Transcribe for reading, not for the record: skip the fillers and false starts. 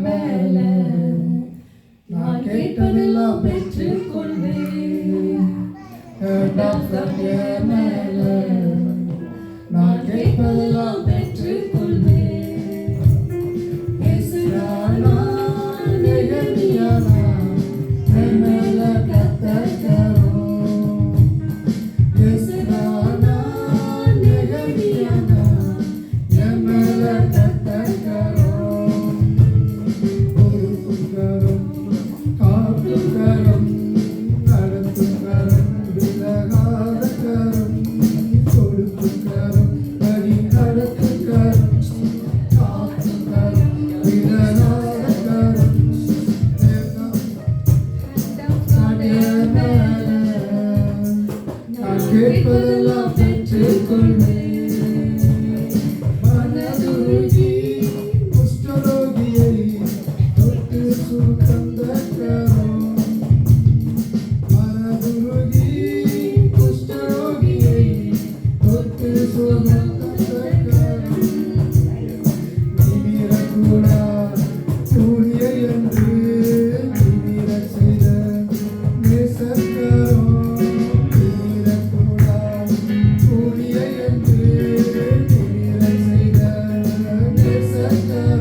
மேல நான் கேட்பதெல்லாம் பெற்றுக் கொள்வேன். மேல நான் கேட்பதெல்லாம் பெற்றுக் கொள்வேன். எஸ்ரானா நெகமியானா என் மேல கர்த்தர் கரம். எஸ்ரானா நெகமியானா என் மேல கர்த்தர் கரம். பொறுப்பும் கரம், காக்கும் கரம், நடத்தும் கரம், விலகாத கரம், கொடுக்கும் கரம், வழி நடத்தும் கரம், காக்கும் கரம், விலகாத கரம். என் மேல நான் கேட்பதெல்லாம் பெற்றுக் கொள்வேன். மனதுருகி குஷ்டரோகியை தொட்டு சுகந்த கரம். மனதுருகி குஷ்டரோகியை தொட்டு சுகந்த கரம். நிமிரக்கூடா ஊழியை என்று நிமிரச் செய்த நேசக்கரம். நிமிரக்கூடா ஊழியை என்று நிமிரச் செய்த நேசக்கரம்.